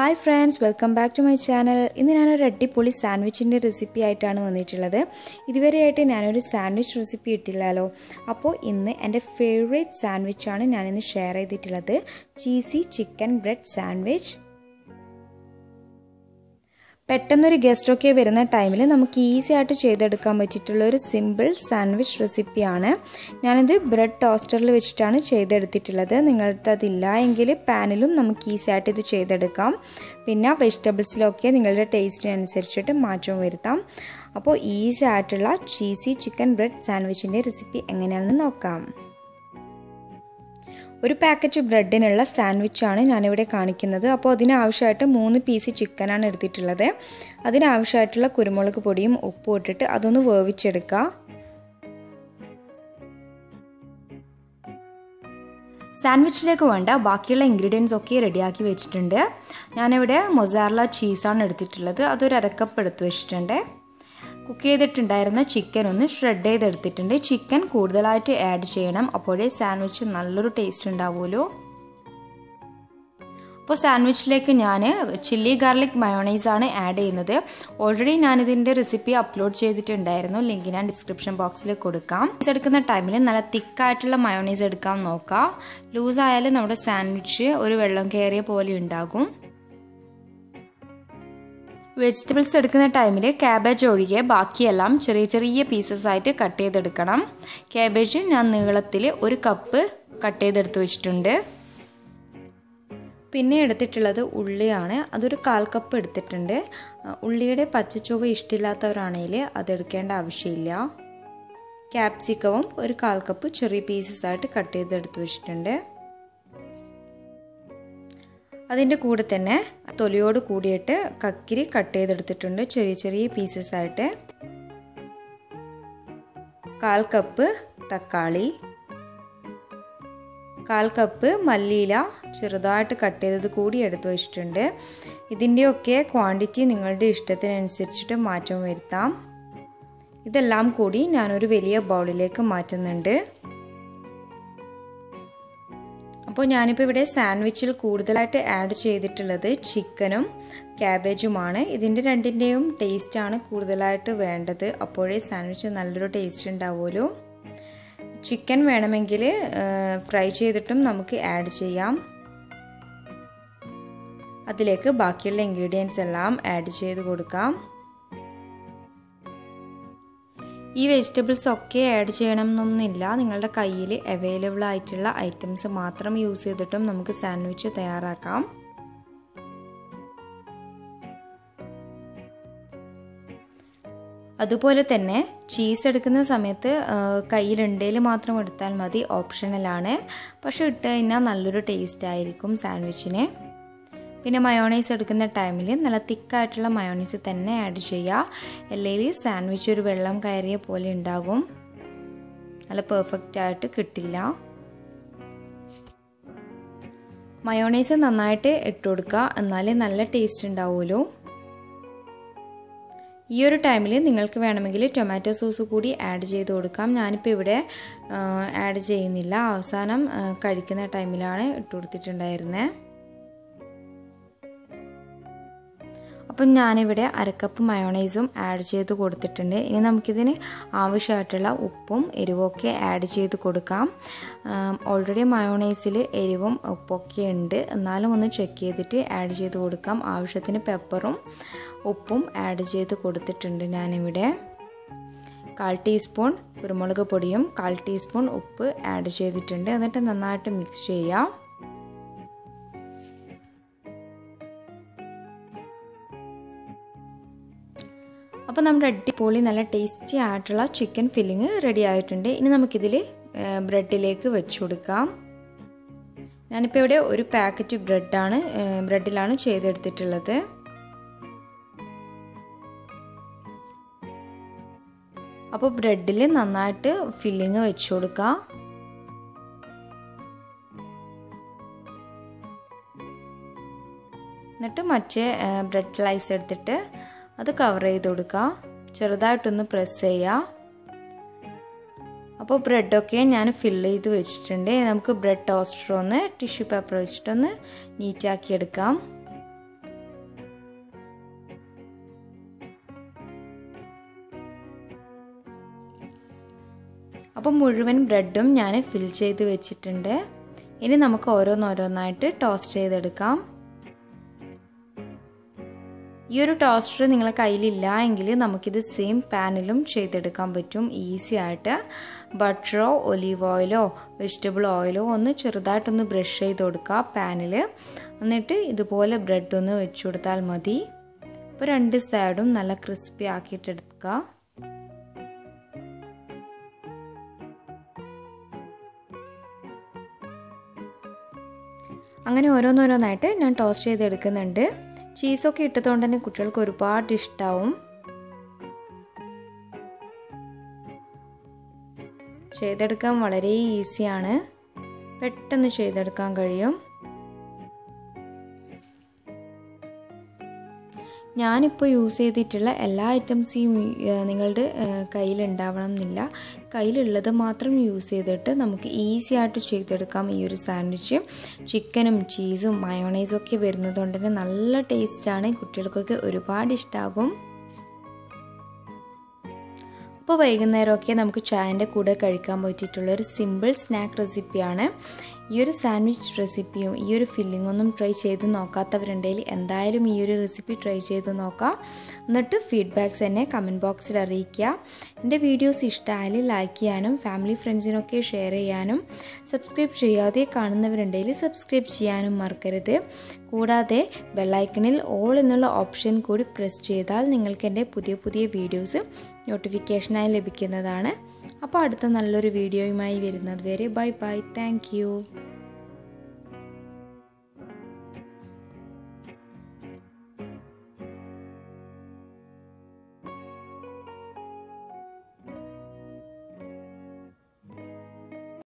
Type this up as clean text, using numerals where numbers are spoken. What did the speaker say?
Hi friends, welcome back to my channel. ഇന്ന് ഞാൻ ഒരു അടിപൊളി സാൻഡ്വിച്ചിന്റെ റെസിപ്പി ആയിട്ടാണ് വന്നിട്ടുള്ളത്. ഇതുവരെയായിട്ട് ഞാൻ ഒരു സാൻഡ്വിച്ച് റെസിപ്പി ഇട്ടില്ലല്ലോ. അപ്പോൾ ഇന്ന് എൻ്റെ ഫേവറേറ്റ് സാൻഡ്വിച്ച് ആണ് ഞാൻ ഇന്ന് ഷെയർ ചെയ്തിട്ടുള്ളത്. Cheesy chicken bread sandwich. പെട്ടെന്നൊരു ഗസ്റ്റ് ഒക്കെ വരുന്ന ടൈമിൽ നമുക്ക് ഈസി ആയിട്ട് ചെയ്തെടുക്കാൻ പറ്റിയിട്ടുള്ള ഒരു സിമ്പിൾ സാൻഡ്വിച്ച് റെസിപ്പിയാണ്. ഞാനിത് ബ്രെഡ് ടോസ്റ്ററിൽ വെച്ചിട്ടാണ് ചെയ്തെടുത്തിട്ടുള്ളത്. നിങ്ങളുടെ അതില്ല എങ്കിൽ പാനിലും നമുക്ക് ഈസി ആയിട്ട് ഇത് ചെയ്തെടുക്കാം. പിന്നെ വെജിറ്റബിൾസിലൊക്കെ നിങ്ങളുടെ ടേസ്റ്റിനനുസരിച്ചിട്ട് മാറ്റം വരുത്താം. അപ്പോൾ ഈസി ആയിട്ടുള്ള ചീസി ചിക്കൻ ബ്രെഡ് സാൻഡ്വിച്ചിൻ്റെ റെസിപ്പി എങ്ങനെയാണെന്ന് നോക്കാം. ഒരു പാക്കറ്റ് ബ്രെഡിനുള്ള സാൻഡ്വിച്ചാണ് ഞാനിവിടെ കാണിക്കുന്നത്. അപ്പോൾ അതിനാവശ്യമായിട്ട് 3 പീസ് ചിക്കനാണ് എടുത്തിട്ടുള്ളത്. അതിനാവശ്യമായിട്ടുള്ള കുരുമുളക് പൊടിയും ഉപ്പും ഇട്ടിട്ട് അതൊന്ന് വേവിച്ചെടുക്കുക. സാൻഡ്വിച്ചിലേക്ക് വേണ്ട ബാക്കിയുള്ള ഇൻഗ്രീഡിയൻസ് ഒക്കെ റെഡിയാക്കി വെച്ചിട്ടുണ്ട്. ഞാനിവിടെ മൊസാറല്ല ചീസാണ് എടുത്തിട്ടുള്ളത്. അതൊരു 1/2 കപ്പ് എടുത്ത് വെച്ചിട്ടുണ്ട്. കുക്ക് ചെയ്തിട്ടുണ്ടായിരുന്ന ചിക്കൻ ഒന്ന് ഷ്രെഡ് ചെയ്തെടുത്തിട്ടുണ്ട്. ചിക്കൻ കൂടുതലായിട്ട് ആഡ് ചെയ്യണം, അപ്പോഴേ സാൻഡ്വിച്ച് നല്ലൊരു ടേസ്റ്റ് ഉണ്ടാവുമല്ലോ. അപ്പോൾ സാൻഡ്വിച്ചിലേക്ക് ഞാൻ ചില്ലി ഗാർലിക് മയോണൈസാണ് ആഡ് ചെയ്യുന്നത്. ഓൾറെഡി ഞാനിതിൻ്റെ റെസിപ്പി അപ്ലോഡ് ചെയ്തിട്ടുണ്ടായിരുന്നു. ലിങ്ക് ഞാൻ ഡിസ്ക്രിപ്ഷൻ ബോക്സിൽ കൊടുക്കാം. എടുക്കുന്ന ടൈമിൽ നല്ല തിക്കായിട്ടുള്ള മയോണൈസ് എടുക്കാൻ നോക്കാം. ലൂസായാലും നമ്മുടെ സാൻഡ്വിച്ച് ഒരു വെള്ളം കയറിയ പോലെ ഉണ്ടാകും. വെജിറ്റബിൾസ് എടുക്കുന്ന ടൈമിൽ ക്യാബേജ് ഒഴികെ ബാക്കിയെല്ലാം ചെറിയ ചെറിയ പീസസ് ആയിട്ട് കട്ട് ചെയ്തെടുക്കണം. ക്യാബേജ് ഞാൻ നീളത്തിൽ 1 കപ്പ് കട്ട് ചെയ്തെടുത്ത് വെച്ചിട്ടുണ്ട്. പിന്നെ എടുത്തിട്ടുള്ളത് ഉള്ളിയാണ്. അതൊരു 1/4 കപ്പ് എടുത്തിട്ടുണ്ട്. ഉള്ളിയുടെ പച്ചച്ചുവ ഇഷ്ടമില്ലാത്തവരാണെങ്കിൽ അതെടുക്കേണ്ട ആവശ്യമില്ല. ക്യാപ്സിക്കവും ഒരു 1/4 കപ്പ് ചെറിയ പീസസ് ആയിട്ട് കട്ട് ചെയ്തെടുത്ത് വെച്ചിട്ടുണ്ട്. അതിൻ്റെ കൂടെ തന്നെ തൊലിയോട് കൂടിയിട്ട് കക്കിരി കട്ട് ചെയ്തെടുത്തിട്ടുണ്ട് ചെറിയ ചെറിയ പീസസ് ആയിട്ട്. 1/4 കപ്പ് തക്കാളി, 1/4 കപ്പ് മല്ലിയില ചെറുതായിട്ട് കട്ട് ചെയ്തത് കൂടി എടുത്ത് വെച്ചിട്ടുണ്ട്. ഇതിൻ്റെയൊക്കെ ക്വാണ്ടിറ്റി നിങ്ങളുടെ ഇഷ്ടത്തിനനുസരിച്ചിട്ട് മാറ്റം വരുത്താം. ഇതെല്ലാം കൂടി ഞാനൊരു വലിയ ബൗളിലേക്ക് മാറ്റുന്നുണ്ട്. അപ്പോൾ ഞാനിപ്പോൾ ഇവിടെ സാൻഡ്വിച്ചിൽ കൂടുതലായിട്ട് ആഡ് ചെയ്തിട്ടുള്ളത് ചിക്കനും ക്യാബേജുമാണ്. ഇതിൻ്റെ രണ്ടിൻ്റെയും ടേസ്റ്റാണ് കൂടുതലായിട്ട് വേണ്ടത്. അപ്പോഴേ സാൻഡ്വിച്ച് നല്ലൊരു ടേസ്റ്റ് ഉണ്ടാവുമല്ലോ. ചിക്കൻ വേണമെങ്കിൽ ഫ്രൈ ചെയ്തിട്ടും നമുക്ക് ആഡ് ചെയ്യാം. അതിലേക്ക് ബാക്കിയുള്ള ഇൻഗ്രീഡിയൻസ് എല്ലാം ആഡ് ചെയ്ത് കൊടുക്കാം. ഈ വെജിറ്റബിൾസ് ഒക്കെ ആഡ് ചെയ്യണമെന്നൊന്നുമില്ല. നിങ്ങളുടെ കയ്യിൽ അവൈലബിൾ ആയിട്ടുള്ള ഐറ്റംസ് മാത്രം യൂസ് ചെയ്തിട്ടും നമുക്ക് സാൻഡ്വിച്ച് തയ്യാറാക്കാം. അതുപോലെ തന്നെ ചീസ് എടുക്കുന്ന സമയത്ത് കയ്യിലുണ്ടേൽ മാത്രം എടുത്താൽ മതി, ഓപ്ഷണലാണ്. പക്ഷെ ഇട്ട് കഴിഞ്ഞാൽ നല്ലൊരു ടേസ്റ്റ് ആയിരിക്കും സാൻഡ്വിച്ചിന്. പിന്നെ മയോണൈസ് എടുക്കുന്ന ടൈമിൽ നല്ല തിക്കായിട്ടുള്ള മയോണൈസ് തന്നെ ആഡ് ചെയ്യുക. അല്ലെങ്കിൽ സാൻഡ്വിച്ച് ഒരു വെള്ളം കയറിയ പോലെ ഉണ്ടാകും, നല്ല പെർഫെക്റ്റ് ആയിട്ട് കിട്ടില്ല. മയോണൈസ് നന്നായിട്ട് ഇട്ട് കൊടുക്കുക, എന്നാലേ നല്ല ടേസ്റ്റ് ഉണ്ടാവുമല്ലോ. ഈ ഒരു ടൈമിൽ നിങ്ങൾക്ക് വേണമെങ്കിൽ ടൊമാറ്റോ സോസ് കൂടി ആഡ് ചെയ്ത് കൊടുക്കാം. ഞാനിപ്പോൾ ഇവിടെ ആഡ് ചെയ്യുന്നില്ല, അവസാനം കഴിക്കുന്ന ടൈമിലാണ് ഇട്ട് കൊടുത്തിട്ടുണ്ടായിരുന്നത്. അപ്പം ഞാനിവിടെ 1/2 കപ്പ് മയോണൈസും ആഡ് ചെയ്ത് കൊടുത്തിട്ടുണ്ട്. ഇനി നമുക്കിതിന് ആവശ്യമായിട്ടുള്ള ഉപ്പും എരിവൊക്കെ ആഡ് ചെയ്ത് കൊടുക്കാം. ഓൾറെഡി മയോണൈസിൽ എരിവും ഉപ്പൊക്കെ ഉണ്ട്, എന്നാലും ഒന്ന് ചെക്ക് ചെയ്തിട്ട് ആഡ് ചെയ്ത് കൊടുക്കാം. ആവശ്യത്തിന് പെപ്പറും ഉപ്പും ആഡ് ചെയ്ത് കൊടുത്തിട്ടുണ്ട്. ഞാനിവിടെ 1/4 ടീസ്പൂൺ കുരുമുളക് പൊടിയും 1/4 ടീസ്പൂൺ ഉപ്പ് ആഡ് ചെയ്തിട്ടുണ്ട്. എന്നിട്ട് നന്നായിട്ട് മിക്സ് ചെയ്യാം. അപ്പോൾ നമ്മുടെ അടിപൊളി നല്ല ടേസ്റ്റി ആയിട്ടുള്ള ചിക്കൻ ഫില്ലിങ് റെഡി ആയിട്ടുണ്ട്. ഇനി നമുക്കിതിൽ ബ്രെഡിലേക്ക് വെച്ച് കൊടുക്കാം. ഞാനിപ്പോൾ ഇവിടെ ഒരു പാക്കറ്റ് ബ്രെഡിലാണ് ചെയ്തെടുത്തിട്ടുള്ളത്. അപ്പോൾ ബ്രെഡിൽ നന്നായിട്ട് ഫില്ലിങ് വെച്ച് കൊടുക്കാം. എന്നിട്ട് മറ്റേ ബ്രെഡ് സ്ലൈസ് എടുത്തിട്ട് അത് കവർ ചെയ്ത് കൊടുക്കുക. ചെറുതായിട്ടൊന്ന് പ്രസ് ചെയ്യുക. അപ്പോൾ ബ്രെഡൊക്കെ ഞാൻ ഫില്ല് ചെയ്ത് വെച്ചിട്ടുണ്ട്. നമുക്ക് ബ്രെഡ് ടോസ്റ്റർ ഒന്ന് ടിഷ്യൂ പേപ്പർ വെച്ചിട്ടൊന്ന് നീറ്റാക്കി എടുക്കാം. അപ്പോൾ മുഴുവൻ ബ്രെഡും ഞാൻ ഫിൽ ചെയ്ത് വെച്ചിട്ടുണ്ട്. ഇനി നമുക്ക് ഓരോന്നോരോന്നായിട്ട് ടോസ്റ്റ് ചെയ്തെടുക്കാം. ഈ ഒരു ടോസ്റ്റർ നിങ്ങളുടെ കയ്യിലില്ല എങ്കിൽ നമുക്കിത് സെയിം പാനിലും ചെയ്തെടുക്കാൻ പറ്റും ഈസി ആയിട്ട്. ബട്ടറോ ഒലീവ് ഓയിലോ വെജിറ്റബിൾ ഓയിലോ ഒന്ന് ചെറുതായിട്ടൊന്ന് ബ്രഷ് ചെയ്ത് കൊടുക്കുക പാനിൽ. എന്നിട്ട് ഇതുപോലെ ബ്രെഡ് ഒന്ന് വെച്ച് കൊടുത്താൽ മതി. അപ്പോൾ 2 സൈഡും നല്ല ക്രിസ്പി ആക്കിയിട്ടെടുക്കുക. അങ്ങനെ ഓരോന്നോരോന്നായിട്ട് ഞാൻ ടോസ്റ്റ് ചെയ്തെടുക്കുന്നുണ്ട്. ചീസൊക്കെ ഇട്ടതുകൊണ്ട് തന്നെ കുട്ടികൾക്ക് ഒരുപാട് ഇഷ്ടമാവും. ചെയ്തെടുക്കാൻ വളരെ ഈസിയാണ്, പെട്ടെന്ന് ചെയ്തെടുക്കാൻ കഴിയും. ഞാനിപ്പോൾ യൂസ് ചെയ്തിട്ടുള്ള എല്ലാ ഐറ്റംസും നിങ്ങളുടെ കയ്യിലുണ്ടാവണം എന്നില്ല. കയ്യിലുള്ളത് മാത്രം യൂസ് ചെയ്തിട്ട് നമുക്ക് ഈസി ആയിട്ട് ചെയ്തെടുക്കാം ഈ ഒരു സാൻഡ്വിച്ച്. ചിക്കനും ചീസും മയോണൈസും ഒക്കെ വരുന്നത് കൊണ്ട് തന്നെ നല്ല ടേസ്റ്റാണ്, കുട്ടികൾക്കൊക്കെ ഒരുപാട് ഇഷ്ടമാകും. അപ്പോൾ വൈകുന്നേരമൊക്കെ നമുക്ക് ചായൻ്റെ കൂടെ കഴിക്കാൻ പറ്റിയിട്ടുള്ള ഒരു സിമ്പിൾ സ്നാക്ക് റെസിപ്പിയാണ്. ഈ ഒരു സാൻഡ്വിച്ച് റെസിപ്പിയും ഈ ഒരു ഫില്ലിങ്ങൊന്നും ട്രൈ ചെയ്ത് നോക്കാത്തവരുണ്ടെങ്കിൽ എന്തായാലും ഈ ഒരു റെസിപ്പി ട്രൈ ചെയ്ത് നോക്കാം. എന്നിട്ട് ഫീഡ്ബാക്ക്സ് എന്നെ കമൻറ്റ് ബോക്സിൽ അറിയിക്കുക. എൻ്റെ വീഡിയോസ് ഇഷ്ടമായാൽ ലൈക്ക് ചെയ്യാനും ഫാമിലി ഫ്രണ്ട്സിനൊക്കെ ഷെയർ ചെയ്യാനും സബ്സ്ക്രൈബ് ചെയ്യാതെ കാണുന്നവരുണ്ടെങ്കിൽ സബ്സ്ക്രൈബ് ചെയ്യാനും മറക്കരുത്. കൂടാതെ ബെല്ലൈക്കണിൽ ഓൾ എന്നുള്ള ഓപ്ഷൻ കൂടി പ്രസ് ചെയ്താൽ നിങ്ങൾക്ക് എൻ്റെ പുതിയ പുതിയ വീഡിയോസ് നോട്ടിഫിക്കേഷനായി ലഭിക്കുന്നതാണ്. അപ്പോൾ അടുത്ത നല്ലൊരു വീഡിയോയുമായി വരുന്നത് വരെ ബൈ ബൈ. Thank you.